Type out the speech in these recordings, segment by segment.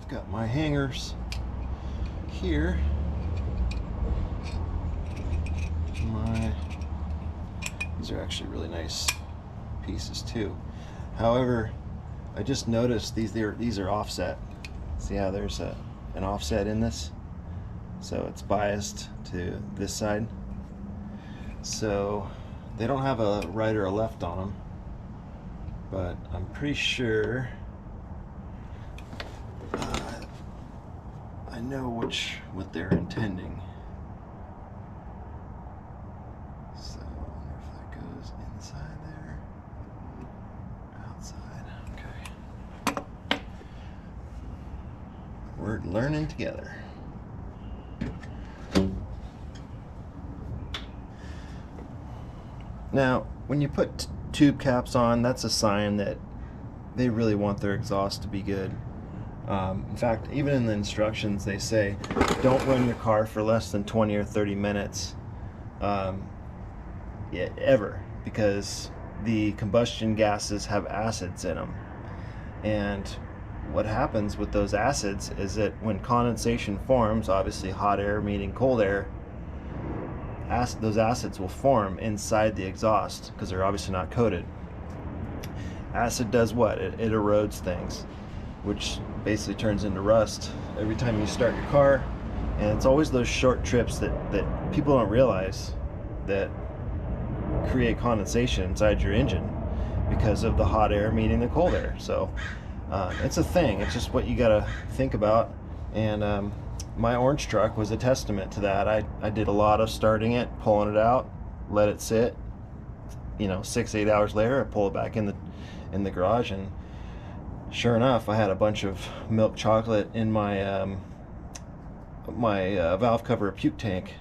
I've got my hangers here. These are actually really nice pieces too. However, I just noticed these are offset. See how there's an offset in this? So it's biased to this side. So they don't have a right or a left on them, but I'm pretty sure I know what they're intending. So I wonder if that goes inside there, outside. Okay, we're learning together. Now, when you put tube caps on, that's a sign that they really want their exhaust to be good. In fact, even in the instructions, they say don't run your car for less than 20 or 30 minutes ever, because the combustion gases have acids in them. And what happens with those acids is that when condensation forms, obviously hot air meeting cold air, those acids will form inside the exhaust because they're obviously not coated. Acid does what? It erodes things, which basically turns into rust every time you start your car. And it's always those short trips that people don't realize that create condensation inside your engine because of the hot air meeting the cold air. So it's a thing. It's just what you got to think about. And my orange truck was a testament to that. I did a lot of starting it, pulling it out, let it sit. 6-8 hours later, I pull it back in the garage, and sure enough, I had a bunch of milk chocolate in my valve cover puke tank,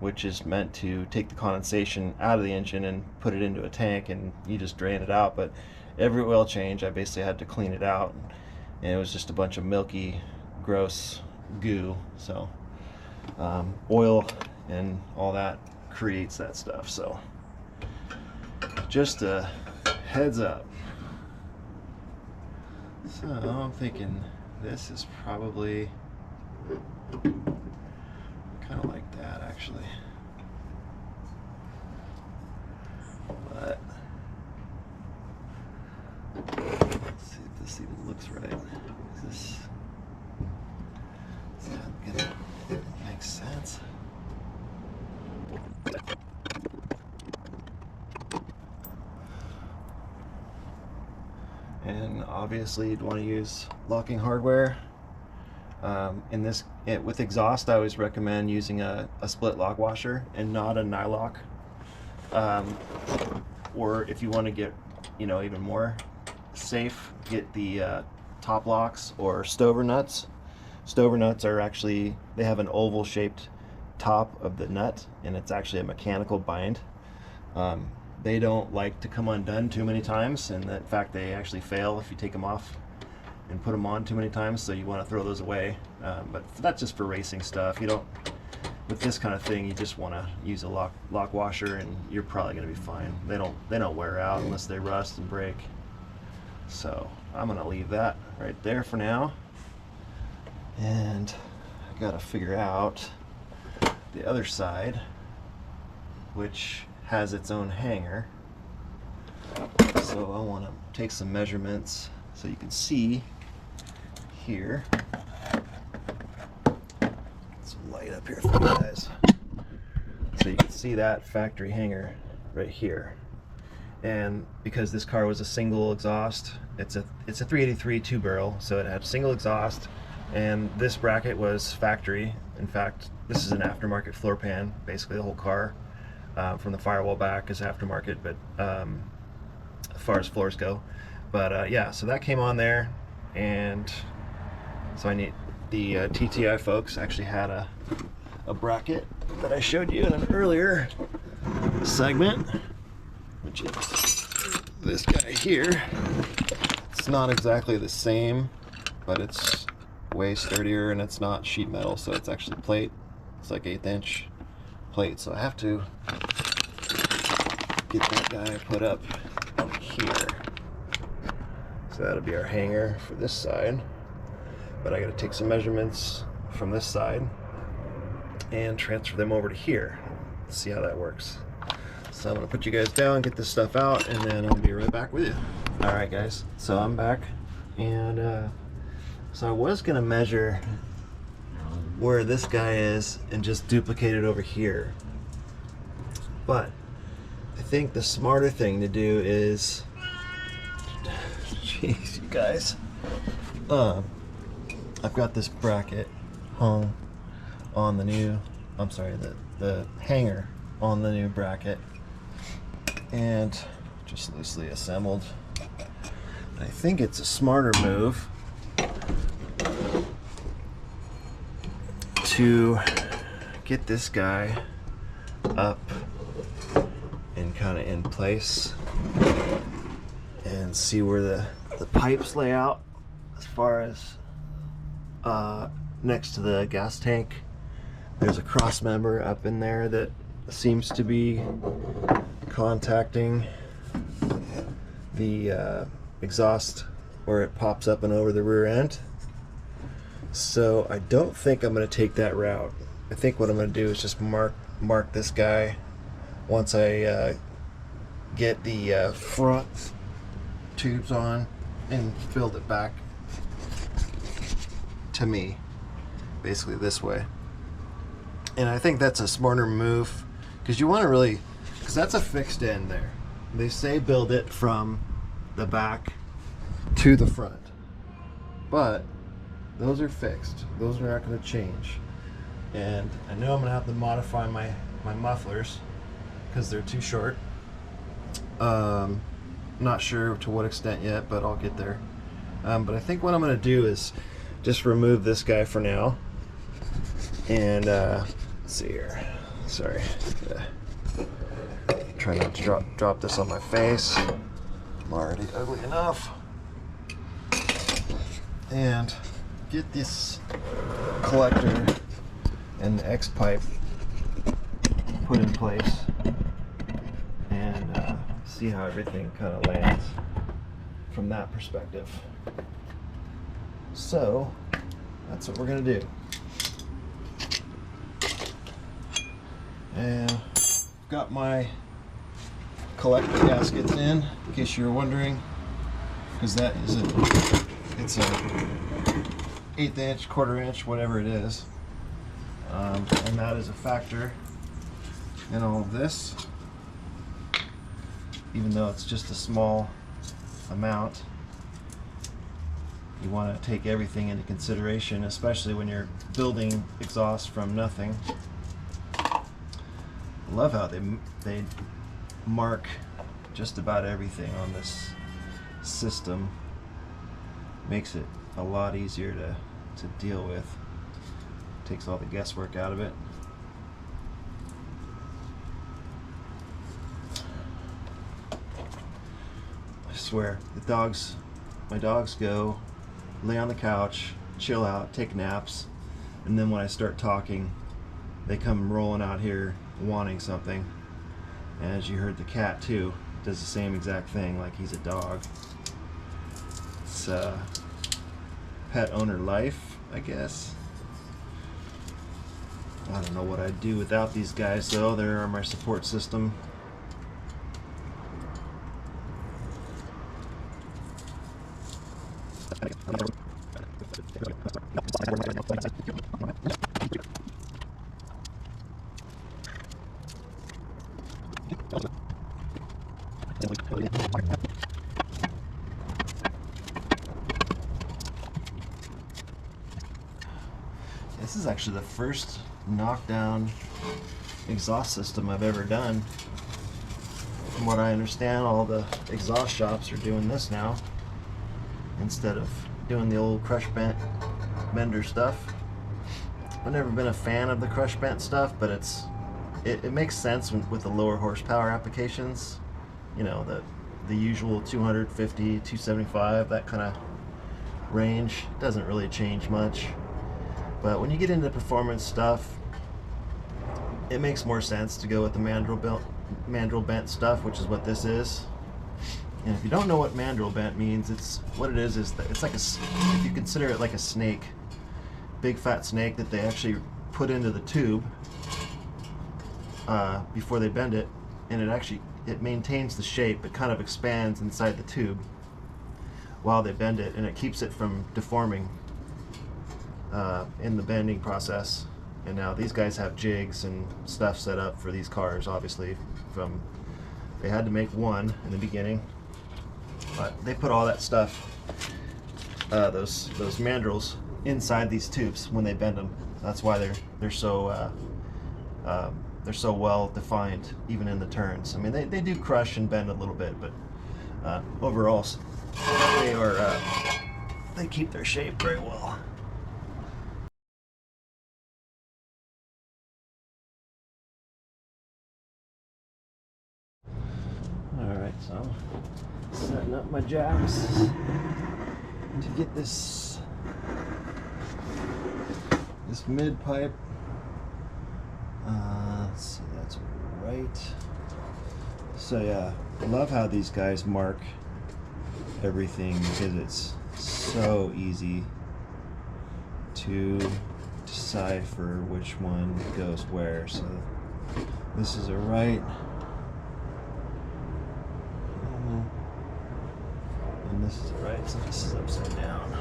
which is meant to take the condensation out of the engine and put it into a tank, and you just drain it out. But every oil change, I basically had to clean it out, and it was just a bunch of milky, gross goo. So oil and all that creates that stuff. So just a heads up. So I'm thinking this is probably kind of like that, actually. But let's see if this even looks right. Is that gonna make sense? And obviously you'd want to use locking hardware. With exhaust, I always recommend using a split lock washer and not a nylock. Or if you want to get even more safe, get the top locks or stover nuts. Stover nuts are actually, they have an oval shaped top of the nut, and it's actually a mechanical bind. They don't like to come undone too many times, and in fact they actually fail if you take them off and put them on too many times, so you want to throw those away. But that's just for racing stuff. You don't, with this kind of thing, you just want to use a lock washer, and you're probably going to be fine. They don't wear out unless they rust and break. So I'm going to leave that right there for now, and I got to figure out the other side, which has its own hanger. So I want to take some measurements so you can see here. Get some light up here for you guys. So you can see that factory hanger right here. And because this car was a single exhaust, it's a 383 two barrel, so it had single exhaust, and this bracket was factory. In fact, this is an aftermarket floor pan. Basically the whole car from the firewall back is aftermarket, but as far as floors go. But yeah, so that came on there, and so I need the TTI folks actually had a bracket that I showed you in an earlier segment, which is this guy here. It's not exactly the same, but it's way sturdier, and it's not sheet metal, so it's actually plate. It's like 1/8 inch plate, so I have to get that guy put up here. So that'll be our hanger for this side. but I got to take some measurements from this side and transfer them over to here. Let's see how that works. So I'm gonna put you guys down, get this stuff out, and then I'll be right back with you. All right, guys, so I'm back, and so I was gonna measure where this guy is and just duplicate it over here, but I think the smarter thing to do is, jeez, you guys, I've got this bracket hung on the new, the hanger on the new bracket, and just loosely assembled. I think it's a smarter move to get this guy up and kind of in place and see where the pipes lay out as far as next to the gas tank. There's a cross member up in there that seems to be contacting the exhaust where it pops up and over the rear end. So I don't think I'm going to take that route. I think what I'm going to do is just mark this guy once I get the front tubes on and build it back to me, basically this way. And I think that's a smarter move, because you want to really, because that's a fixed end there. They say build it from the back to the front, but those are fixed. Those are not going to change. And I know I'm going to have to modify my mufflers because they're too short. Not sure to what extent yet, but I'll get there. But I think what I'm going to do is just remove this guy for now. And let's see here. Sorry. Try not to drop this on my face. I'm already ugly enough. And get this collector and the X pipe put in place, and see how everything kind of lands from that perspective. So that's what we're gonna do. And got my collector gaskets in case you were wondering, because that is it's a 1/8 inch, 1/4 inch, whatever it is, and that is a factor in all of this. Even though it's just a small amount, you want to take everything into consideration, especially when you're building exhaust from nothing. I love how they mark just about everything on this system. Makes it a lot easier to deal with. Takes all the guesswork out of it. I swear, my dogs go lay on the couch, chill out, take naps, and then when I start talking, they come rolling out here wanting something. And as you heard, the cat too does the same exact thing, like he's a dog. It's pet owner life, I guess. I don't know what I'd do without these guys, though. They're my support system. This is actually the first knockdown exhaust system I've ever done. From what I understand, all the exhaust shops are doing this now instead of doing the old crush bender stuff. I've never been a fan of the crush bent stuff, but it makes sense with the lower horsepower applications. You know, the usual 250, 275, that kind of range doesn't really change much. But when you get into performance stuff, it makes more sense to go with the mandrel bent stuff, which is what this is. And if you don't know what mandrel bent means, it's what it is that it's like if you consider it like a snake, big fat snake that they actually put into the tube before they bend it, and it maintains the shape. It kind of expands inside the tube while they bend it, and it keeps it from deforming in the bending process. And now these guys have jigs and stuff set up for these cars, obviously. They had to make one in the beginning, but they put all that stuff, those mandrels, inside these tubes when they bend them. That's why they're so well defined, even in the turns. I mean, they do crush and bend a little bit, but overall, they keep their shape very well. Alright, so I'm setting up my jacks to get this mid pipe. Let's see, that's right. So yeah, I love how these guys mark everything because it's so easy to decipher which one goes where. So this is a right. And this is right, so this is upside down.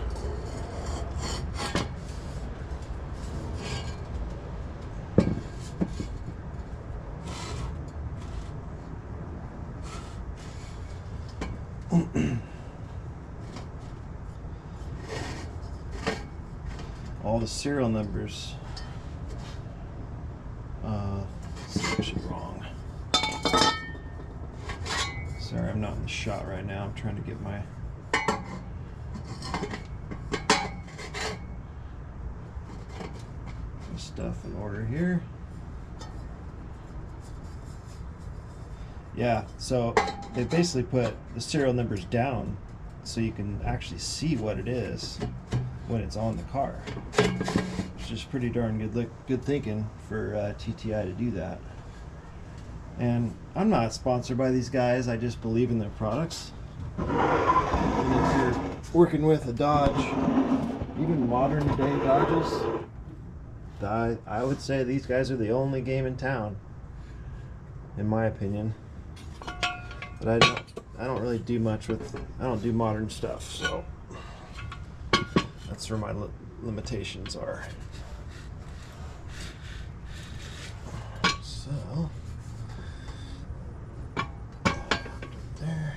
All the serial numbers. It's actually wrong. Sorry, I'm not in the shot right now. I'm trying to get my stuff in order here. Yeah, so they basically put the serial numbers down so you can actually see what it is when it's on the car, which is pretty darn good thinking for TTI to do that. And I'm not sponsored by these guys, I just believe in their products. And if you're working with a Dodge, even modern day Dodges, I would say these guys are the only game in town, in my opinion. But I don't really do much with, I don't do modern stuff, so that's where my limitations are. So there.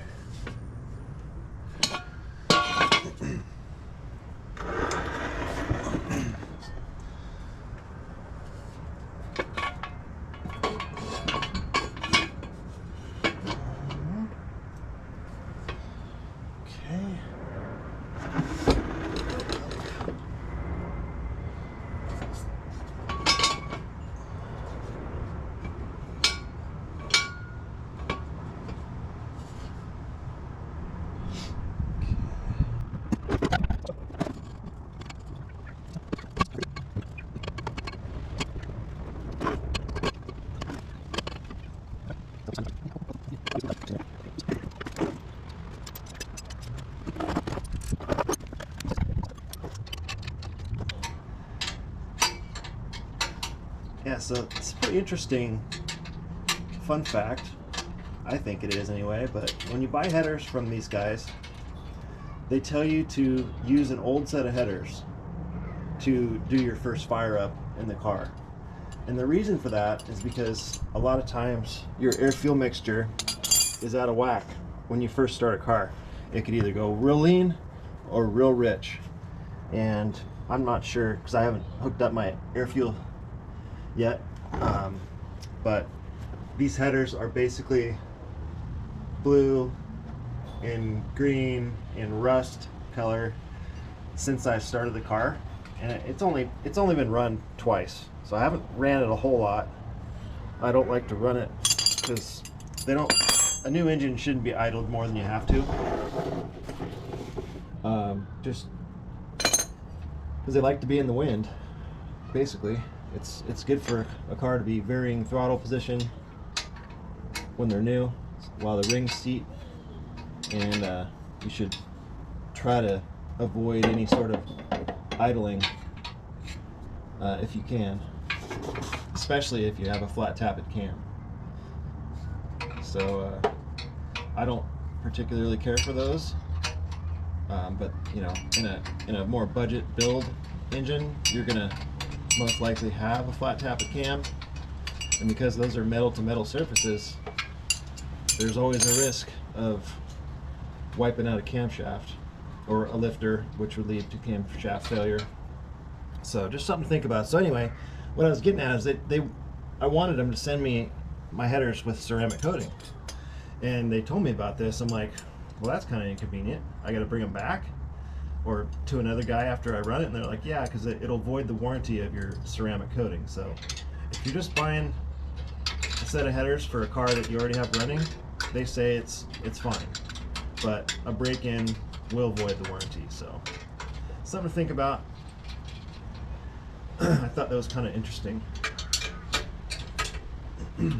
Yeah, so it's a pretty interesting fun fact. I think it is anyway, but when you buy headers from these guys, they tell you to use an old set of headers to do your first fire up in the car. And the reason for that is because a lot of times your air fuel mixture is out of whack when you first start a car. It could either go real lean or real rich. And I'm not sure because I haven't hooked up my air fuel yet, but these headers are basically blue and green and rust color since I started the car, and it's only been run twice, so I haven't ran it a whole lot. I don't like to run it because a new engine shouldn't be idled more than you have to, just because they like to be in the wind. Basically, it's good for a car to be varying throttle position when they're new, while the ring seat and you should try to avoid any sort of idling if you can, especially if you have a flat tappet cam. So I don't particularly care for those, but you know, in a more budget build engine, you're gonna most likely have a flat tappet cam, and because those are metal to metal surfaces, there's always a risk of wiping out a camshaft or a lifter, which would lead to camshaft failure. So just something to think about. So anyway, what I was getting at is I wanted them to send me my headers with ceramic coating, and they told me about this. I'm like, well, that's kind of inconvenient. I got to bring them back or to another guy after I run it, and they're like, yeah, because it'll void the warranty of your ceramic coating. So if you're just buying a set of headers for a car that you already have running, they say it's fine, but a break-in will void the warranty. So something to think about. I thought that was kind of interesting. Yeah,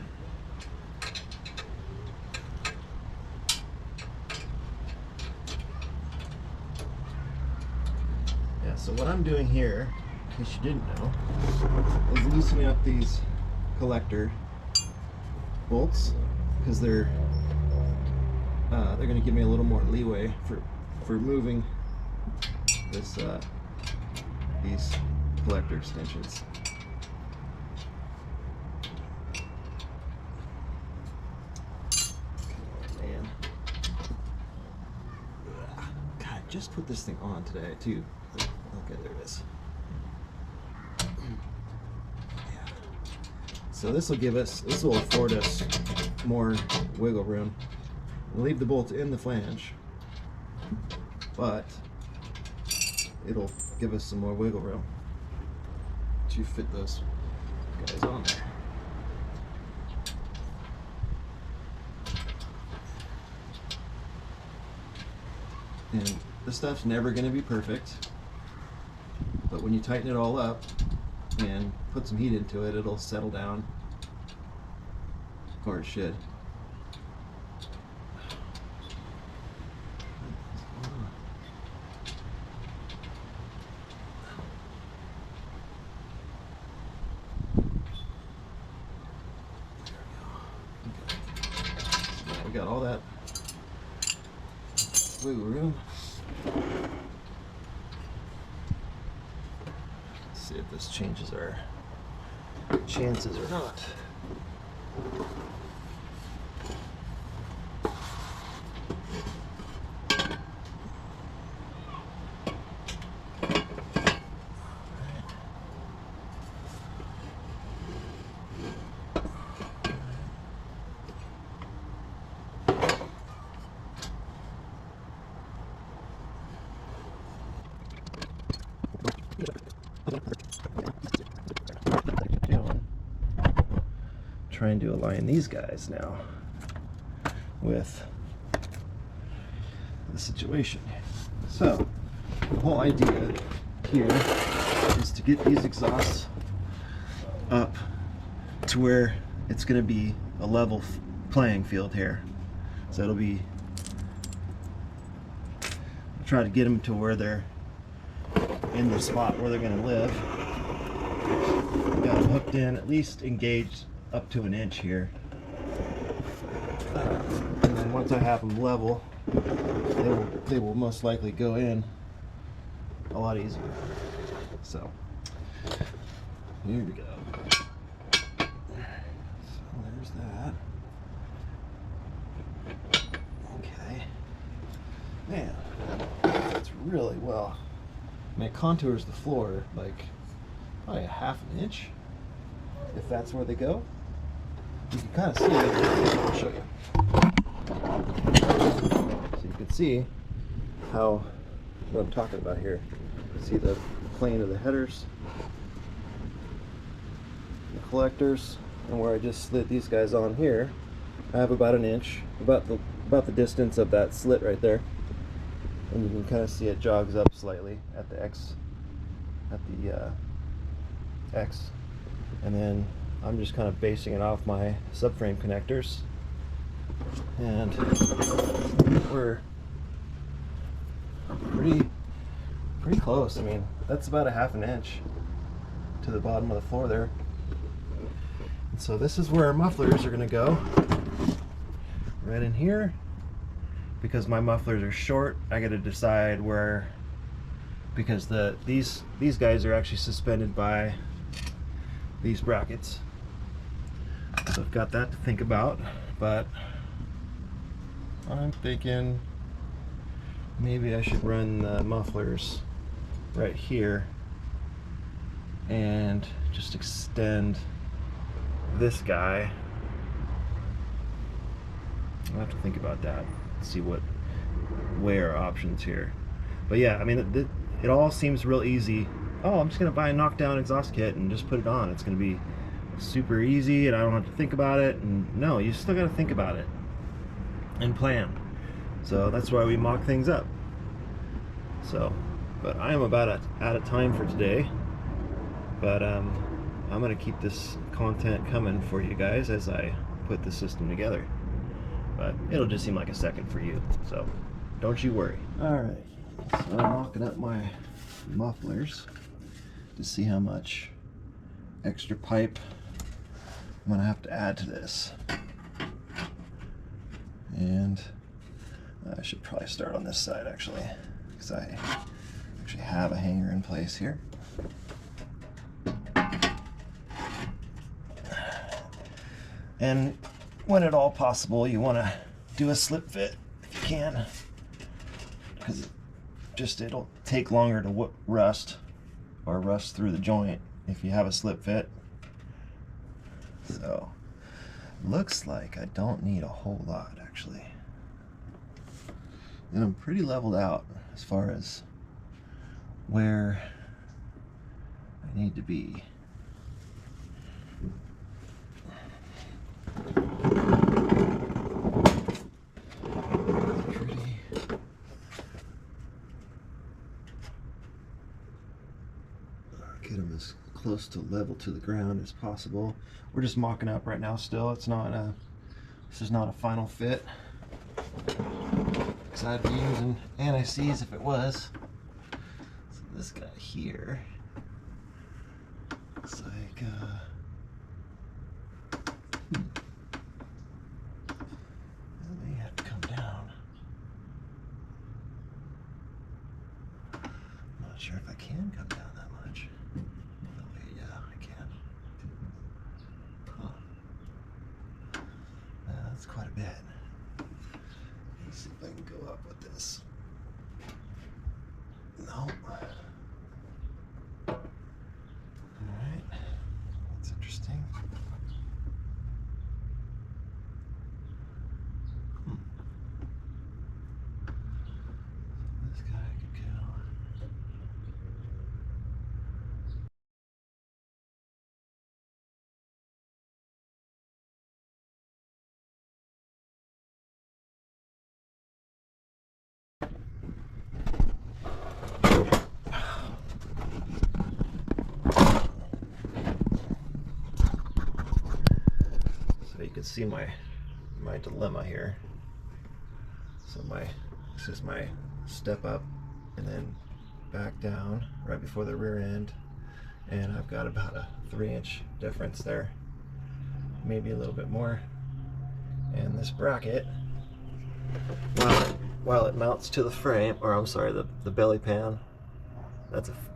so what I'm doing here, in case you didn't know, is loosening up these collector bolts, because they're going to give me a little more leeway for moving this these collector extensions. Man, God, I just put this thing on today too. Okay, there it is. Yeah. So this will afford us more wiggle room. We'll leave the bolts in the flange, but it'll give us some more wiggle room to fit those guys on there. And this stuff's never going to be perfect, but when you tighten it all up and put some heat into it, it'll settle down, or it should. We got all that wiggle room. Let's see if this changes our chances or not. Trying to align these guys now with the situation. So the whole idea here is to get these exhausts up to where it's going to be a level playing field here. So it'll be, I'll try to get them to where they're in the spot where they're going to live. Got them hooked in, at least engaged up to an inch here. And then once I have them level, they will most likely go in a lot easier. So here we go. So there's that. Okay. Man, that's really well. I mean, it contours the floor like probably a half an inch, if that's where they go. You can kind of see it. I'll show you. So you can see how, what I'm talking about here. See the plane of the headers, the collectors, and where I just slid these guys on here, I have about an inch, about the distance of that slit right there. And you can kind of see it jogs up slightly at the X, and then I'm just kind of basing it off my subframe connectors And we're pretty close. I mean, that's about a ½ inch to the bottom of the floor there. And so this is where our mufflers are going to go, right in here. Because my mufflers are short, I got to decide where, because these guys are actually suspended by these brackets. So I've got that to think about, but I'm thinking maybe I should run the mufflers right here and just extend this guy. I'll have to think about that, see what weigh our options here. But yeah, I mean, it all seems real easy. Oh, I'm just gonna buy a knockdown exhaust kit and just put it on. It's gonna be super easy and I don't have to think about it. And no, you still gotta think about it and plan. So that's why we mock things up. So, but I am about out of time for today. But I'm gonna keep this content coming for you guys as I put the system together. But it'll just seem like a second for you, so don't you worry. Alright, so I'm knocking up my mufflers to see how much extra pipe I'm gonna have to add to this. And I should probably start on this side actually, because I actually have a hanger in place here. And when at all possible, you want to do a slip fit if you can, because it'll take longer to rust or rust through the joint if you have a slip fit. So looks like I don't need a whole lot actually, and I'm pretty leveled out as far as where I need to be. Get them as close to level to the ground as possible. We're just mocking up right now still. It's not this is not a final fit, because I'd be using anti-seize if it was. So this guy here looks like it may have to come down. I'm not sure if I can come down that much. Yeah, I can. Huh. That's quite a bit. Let's see if I can go up with this. No. Alright. That's interesting. This guy could go. So you can see my dilemma here. So this is my step up and then back down right before the rear end, and I've got about a 3-inch difference there, maybe a little bit more. And this bracket, while it mounts to the frame, or I'm sorry, the belly pan,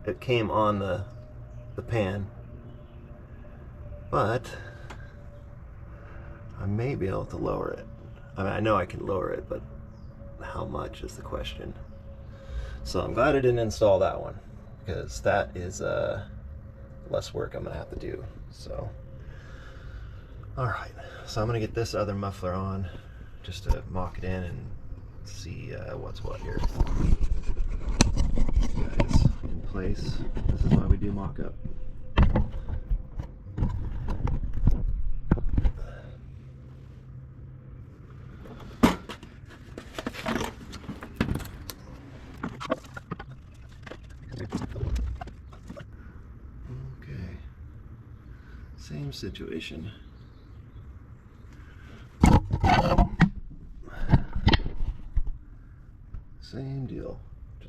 it came on the pan, but I may be able to lower it. I mean, I know I can lower it, but how much is the question. So I'm glad I didn't install that one, because that is less work I'm gonna have to do. So alright, so I'm gonna get this other muffler on just to mock it in and see what's what here. Guys, in place. This is why we do mock up. Same situation.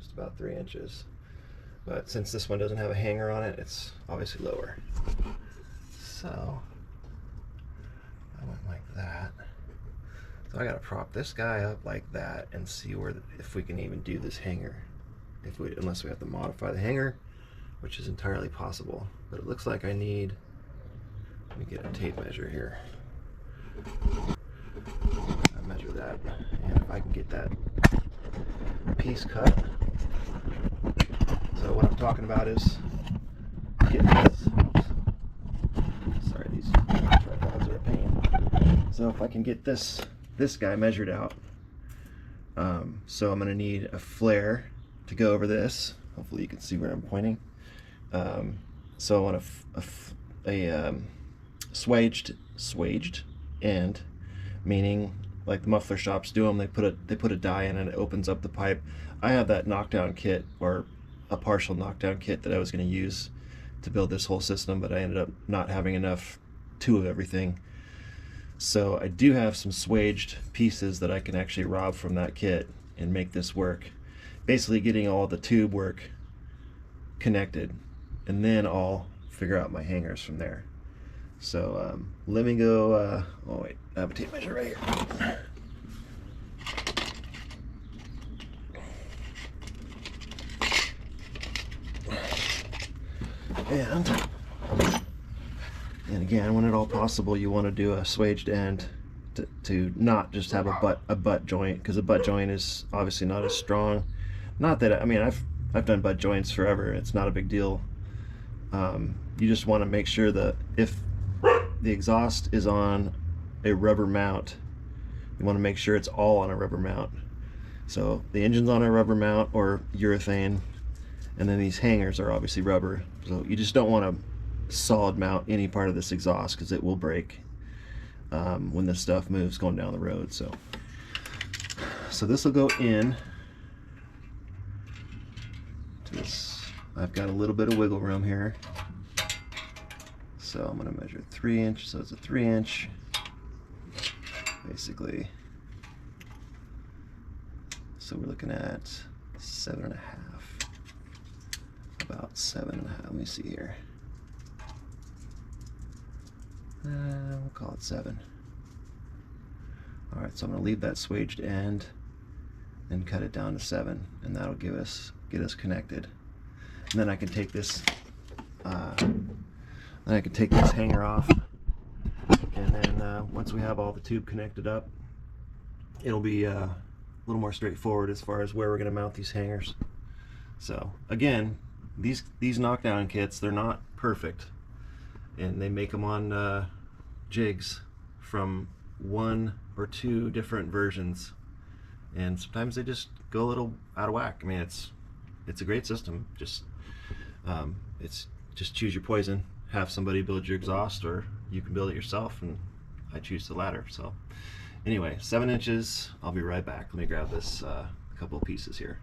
just about 3 inches. But since this one doesn't have a hanger on it, it's obviously lower. So I went like that. So I gotta prop this guy up like that and see where if we can even do this hanger. Unless we have to modify the hanger, which is entirely possible. But it looks like I need, let me get a tape measure here. I measure that, and if I can get that piece cut. So what I'm talking about is getting this. Sorry, these tripods are a pain. So if I can get this guy measured out, so I'm going to need a flare to go over this. Hopefully you can see where I'm pointing. So I want a swaged end, meaning like the muffler shops do them. They put a die in and it opens up the pipe. I have that knockdown kit, or a partial knockdown kit, that I was going to use to build this whole system, but I ended up not having enough of everything. So I do have some swaged pieces that I can actually rob from that kit and make this work. Basically getting all the tube work connected, and then I'll figure out my hangers from there. So let me go, oh wait, I have a tape measure right here. And again, when at all possible, you want to do a swaged end to not just have a butt joint, because a butt joint is obviously not as strong. Not that, I mean, I've done butt joints forever. It's not a big deal. You just want to make sure that if the exhaust is on a rubber mount, you want to make sure it's all on a rubber mount. So the engine's on a rubber mount or urethane, and then these hangers are obviously rubber. So you just don't want to solid mount any part of this exhaust, because it will break when this stuff moves going down the road. So this will go in to this. I've got a little bit of wiggle room here, so I'm going to measure 3 inches. So it's a 3 inch basically. So we're looking at 7.5, about 7.5. Let me see here. We'll call it 7. Alright, so I'm going to leave that swaged end and cut it down to 7, and that'll get us connected. And then I can take this hanger off, and then once we have all the tube connected up, it'll be a little more straightforward as far as where we're going to mount these hangers. So again, these knockdown kits, they're not perfect, and they make them on jigs from 1 or 2 different versions, and sometimes they just go a little out of whack. I mean, it's a great system. Just choose your poison. Have somebody build your exhaust, or you can build it yourself, and I choose the latter. So anyway, 7 inches. I'll be right back. Let me grab this couple of pieces here.